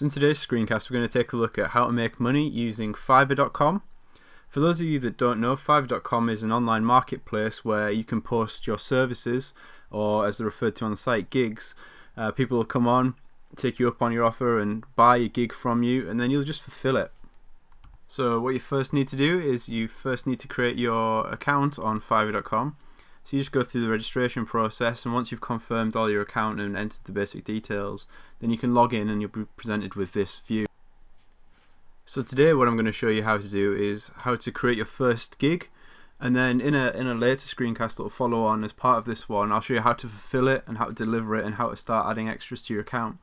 So in today's screencast we're going to take a look at how to make money using Fiverr.com. For those of you that don't know, Fiverr.com is an online marketplace where you can post your services, or as they're referred to on the site, gigs. People will come on, take you up on your offer and buy a gig from you, and then you'll just fulfill it. So what you first need to do is you first need to create your account on Fiverr.com. So you just go through the registration process, and once you've confirmed all your account and entered the basic details, then you can log in and you'll be presented with this view. So today what I'm going to show you how to do is how to create your first gig, and then in a later screencast that will follow on as part of this one, I'll show you how to fulfill it and how to deliver it and how to start adding extras to your account.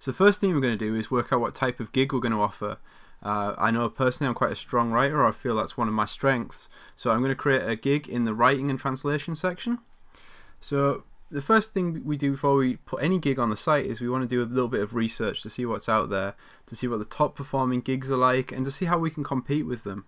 So the first thing we're going to do is work out what type of gig we're going to offer. I know personally I'm quite a strong writer, I feel that's one of my strengths, so I'm going to create a gig in the writing and translation section. So the first thing we do before we put any gig on the site is we want to do a little bit of research to see what's out there, to see what the top performing gigs are like, and to see how we can compete with them.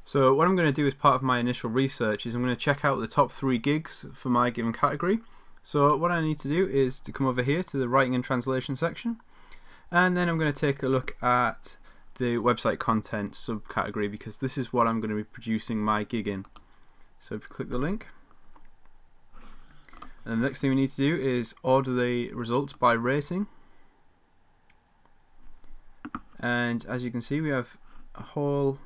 So what I'm going to do as part of my initial research is I'm going to check out the top 3 gigs for my given category. So what I need to do is to come over here to the writing and translation section, and then I'm going to take a look at the website content subcategory, because this is what I'm going to be producing my gig in. So if you click the link, and the next thing we need to do is order the results by rating, and as you can see we have a whole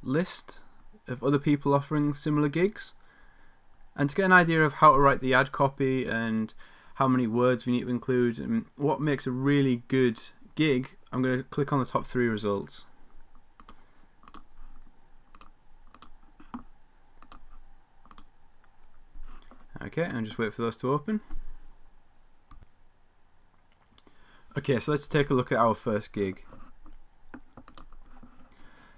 list of other people offering similar gigs. And to get an idea of how to write the ad copy and how many words we need to include and what makes a really good gig, I'm going to click on the top 3 results. Okay, and just wait for those to open. Okay, so let's take a look at our first gig.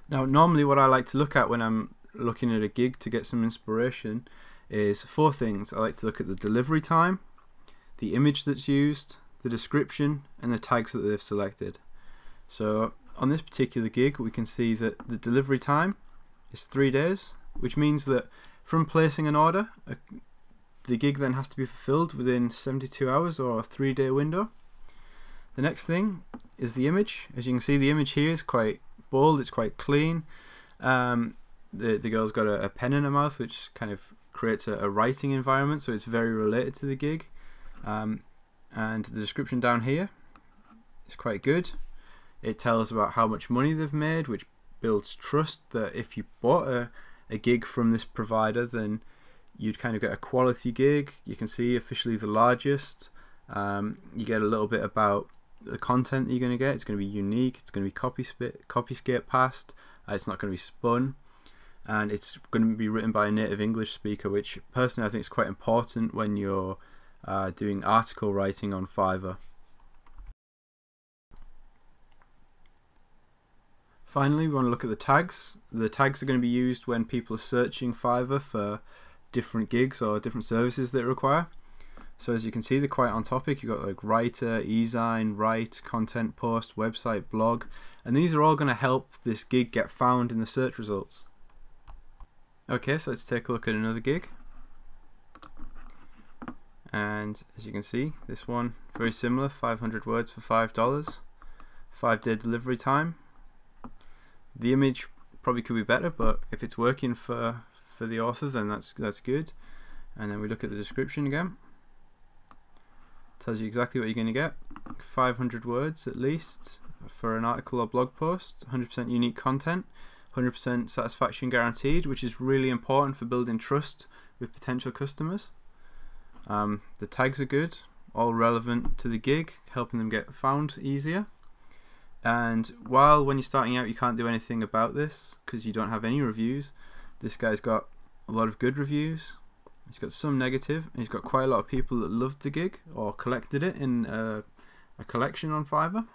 Now normally what I like to look at when I'm looking at a gig to get some inspiration is 4 things. I like to look at the delivery time, the image that's used, the description, and the tags that they've selected. So on this particular gig we can see that the delivery time is 3 days, which means that from placing an order the gig then has to be fulfilled within 72 hours or a 3-day window. The next thing is the image. As you can see, the image here is quite bold, it's quite clean. The girl's got a pen in her mouth, which kind of creates a writing environment, so it's very related to the gig. And the description down here is quite good. It tells about how much money they've made, which builds trust that if you bought a gig from this provider, then you'd kind of get a quality gig. You can see officially the largest. You get a little bit about the content that you're going to get. It's going to be unique, it's going to be copyscape passed, it's not going to be spun, and it's going to be written by a native English speaker, which personally I think is quite important when you're doing article writing on Fiverr. Finally, we want to look at the tags. The tags are going to be used when people are searching Fiverr for different gigs or different services that it require. So as you can see, they're quite on topic. You've got like writer, e-sign, write, content post, website, blog, and these are all going to help this gig get found in the search results. Okay, so let's take a look at another gig. And as you can see, this one, very similar, 500 words for $5, 5-day delivery time. The image probably could be better, but if it's working for the author, then that's good. And then we look at the description again. Tells you exactly what you're going to get. 500 words at least for an article or blog post, 100% unique content, 100% satisfaction guaranteed, which is really important for building trust with potential customers. The tags are good, all relevant to the gig, helping them get found easier. And while when you're starting out you can't do anything about this because you don't have any reviews, this guy's got a lot of good reviews. He's got some negative, and he's got quite a lot of people that loved the gig or collected it in a collection on Fiverr.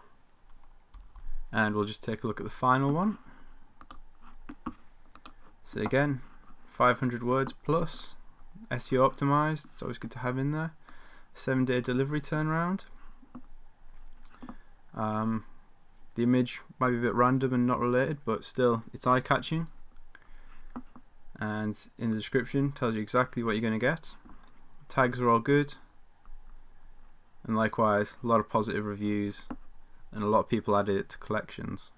And we'll just take a look at the final one. So again, 500 words plus, SEO optimized, it's always good to have in there. 7-day delivery turnaround. The image might be a bit random and not related, but still it's eye-catching. And in the description tells you exactly what you're going to get. Tags are all good, and likewise a lot of positive reviews, and a lot of people added it to collections.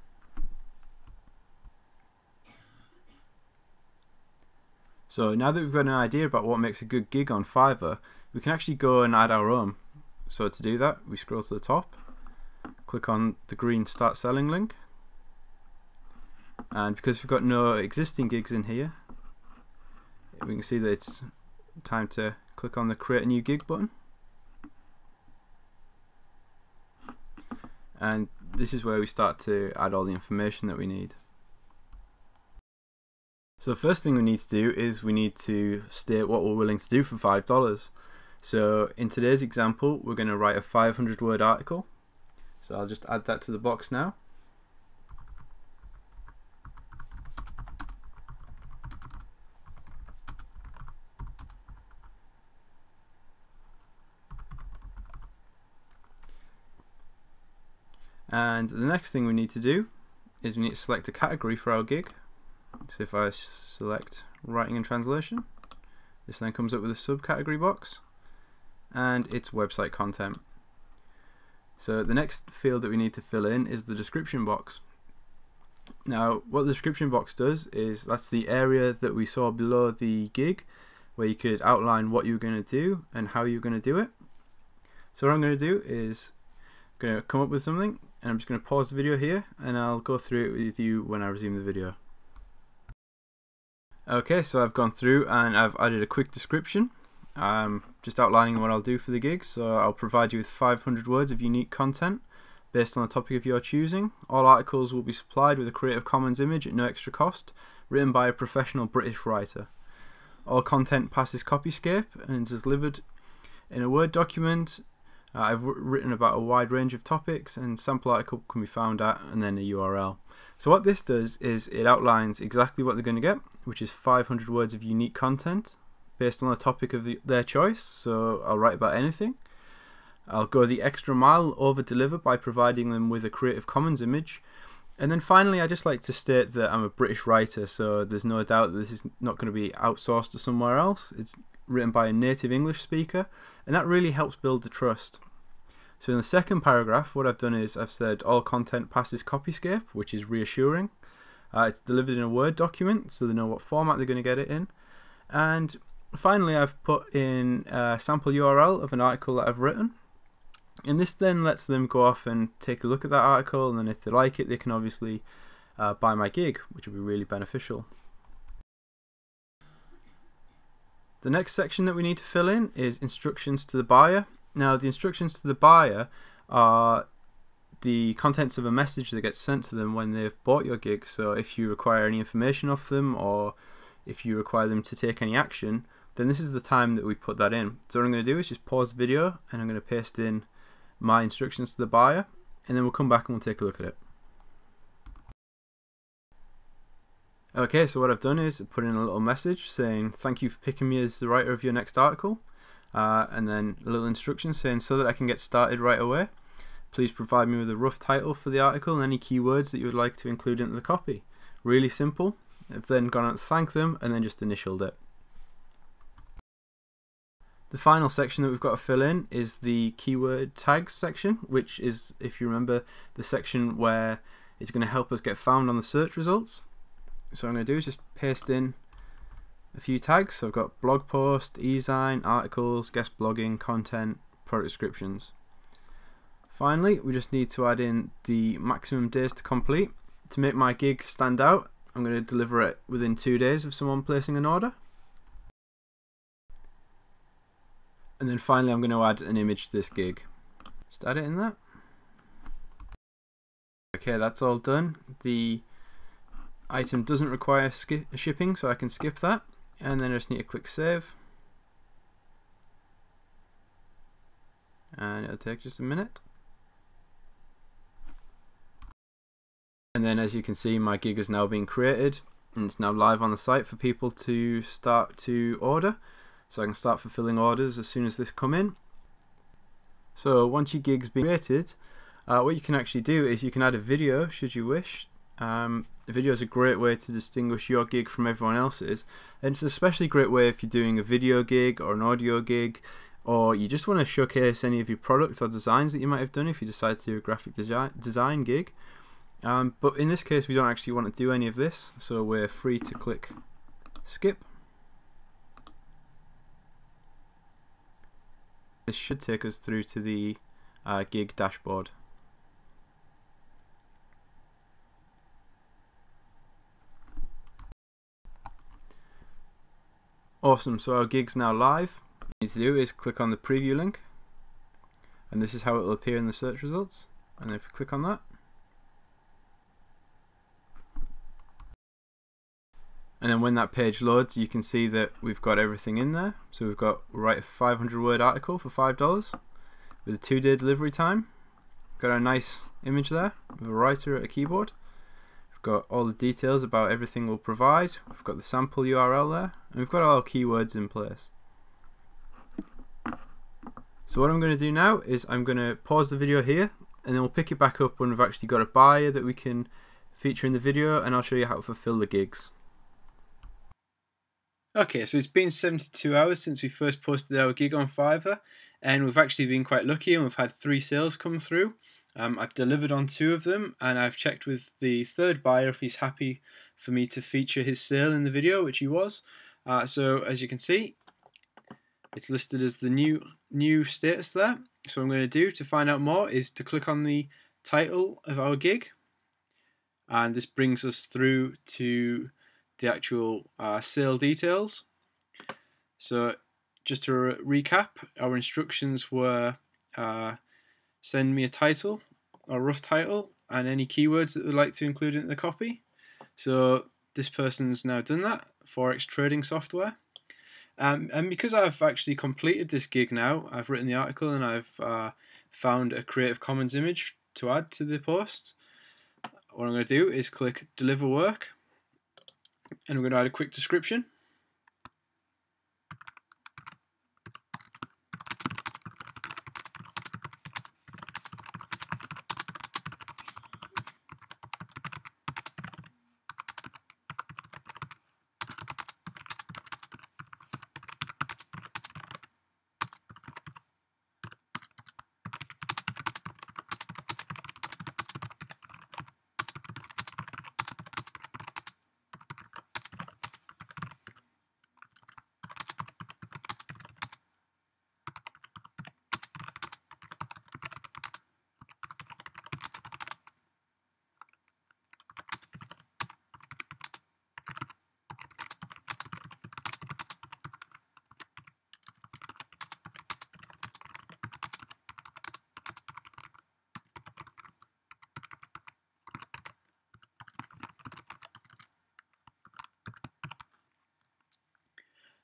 So now that we've got an idea about what makes a good gig on Fiverr, we can actually go and add our own. So to do that, we scroll to the top, click on the green Start Selling link, and because we've got no existing gigs in here, we can see that it's time to click on the Create a New Gig button. And this is where we start to add all the information that we need. So the first thing we need to do is we need to state what we're willing to do for $5. So in today's example, we're going to write a 500-word article. So I'll just add that to the box now. And the next thing we need to do is we need to select a category for our gig. So if I select writing and translation, this then comes up with a subcategory box, and it's website content. So the next field that we need to fill in is the description box. Now what the description box does is that's the area that we saw below the gig where you could outline what you're going to do and how you're going to do it. So what I'm going to do is I'm going to come up with something, and I'm just going to pause the video here and I'll go through it with you when I resume the video. Okay, so I've gone through and I've added a quick description, just outlining what I'll do for the gig. So I'll provide you with 500 words of unique content based on the topic of your choosing. All articles will be supplied with a Creative Commons image at no extra cost, written by a professional British writer. All content passes Copyscape and is delivered in a Word document. I've written about a wide range of topics, and sample article can be found at, and then a URL. So what this does is it outlines exactly what they're going to get, which is 500 words of unique content based on the topic of their choice. So I'll write about anything. I'll go the extra mile, over deliver by providing them with a Creative Commons image. And then finally, I just like to state that I'm a British writer, so there's no doubt that this is not going to be outsourced to somewhere else. It's written by a native English speaker, and that really helps build the trust. So in the second paragraph, what I've done is I've said all content passes Copyscape, which is reassuring. It's delivered in a Word document, so they know what format they're going to get it in. And finally, I've put in a sample URL of an article that I've written. And this then lets them go off and take a look at that article, and then if they like it, they can obviously buy my gig, which will be really beneficial. The next section that we need to fill in is instructions to the buyer. Now the instructions to the buyer are the contents of a message that gets sent to them when they've bought your gig. So if you require any information off them, or if you require them to take any action, then this is the time that we put that in. So what I'm going to do is just pause the video, and I'm going to paste in my instructions to the buyer, and then we'll come back and we'll take a look at it. Okay, so what I've done is put in a little message saying thank you for picking me as the writer of your next article, and then a little instruction saying so that I can get started right away, please provide me with a rough title for the article and any keywords that you would like to include into the copy. Really simple. I've then gone on to thank them and then just initialed it. The final section that we've got to fill in is the keyword tags section, which is, if you remember, the section where it's going to help us get found on the search results. So what I'm going to do is just paste in a few tags. So I've got blog post, e-zine, articles, guest blogging, content, product descriptions. Finally, we just need to add in the maximum days to complete. To make my gig stand out, I'm going to deliver it within 2 days of someone placing an order. And then finally, I'm going to add an image to this gig. Just add it in there. Okay, that's all done. The item doesn't require shipping, so I can skip that. And then I just need to click save. And it'll take just a minute. And then as you can see, my gig is now being created, and it's now live on the site for people to start to order. So I can start fulfilling orders as soon as they come in. So once your gig's been created, what you can actually do is you can add a video should you wish. A video is a great way to distinguish your gig from everyone else's, and it's an especially great way if you're doing a video gig or an audio gig. or you just want to showcase any of your products or designs that you might have done if you decide to do a graphic design gig. But in this case we don't actually want to do any of this, so we're free to click skip. This should take us through to the gig dashboard. Awesome, so our gig's now live. What you need to do is click on the preview link, and this is how it will appear in the search results. And if you click on that, and then when that page loads, you can see that we've got everything in there. So we've got write a 500-word article for $5 with a 2-day delivery time. Got our nice image there with a writer at a keyboard. We've got all the details about everything we'll provide. We've got the sample URL there, and we've got all our keywords in place. So what I'm going to do now is I'm going to pause the video here, and then we'll pick it back up when we've actually got a buyer that we can feature in the video, and I'll show you how to fulfill the gigs. Okay, so it's been 72 hours since we first posted our gig on Fiverr, and we've actually been quite lucky and we've had 3 sales come through. I've delivered on 2 of them, and I've checked with the third buyer if he's happy for me to feature his sale in the video, which he was. So as you can see, it's listed as the new status there. So what I'm going to do to find out more is to click on the title of our gig, and this brings us through to the actual sale details. So just to recap, our instructions were send me a title, a rough title, and any keywords that they'd like to include in the copy. So this person's now done that, Forex trading software. And because I've actually completed this gig now, I've written the article and I've found a Creative Commons image to add to the post. What I'm going to do is click Deliver Work, and we're going to add a quick description.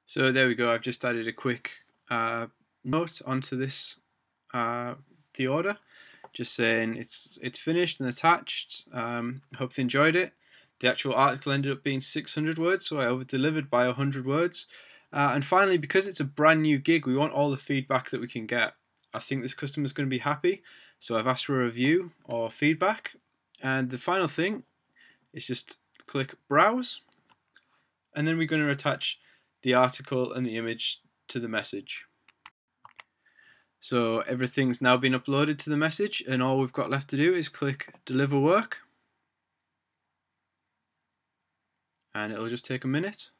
So there we go, I've just added a quick note onto this, the order, just saying it's finished and attached. Hope they enjoyed it. The actual article ended up being 600 words, so I over-delivered by 100 words. And finally, because it's a brand new gig, we want all the feedback that we can get. I think this customer's going to be happy, so I've asked for a review or feedback. And the final thing is just click Browse, and then we're going to attach the article and the image to the message. So everything's now been uploaded to the message, and all we've got left to do is click Deliver Work, and it'll just take a minute.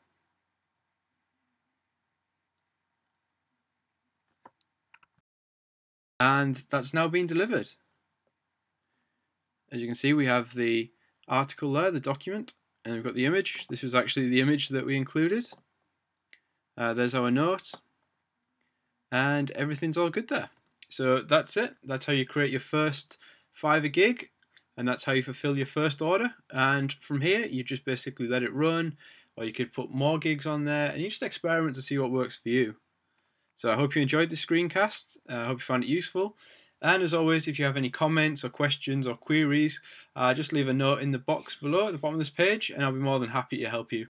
And that's now been delivered. As you can see, we have the article there, the document, and we've got the image. This was actually the image that we included. There's our note, and everything's all good there. So that's it. That's how you create your first Fiverr gig, and that's how you fulfill your first order. And from here, you just basically let it run, or you could put more gigs on there, and you just experiment to see what works for you. So I hope you enjoyed this screencast. I hope you found it useful. And as always, if you have any comments or questions or queries, just leave a note in the box below at the bottom of this page, and I'll be more than happy to help you.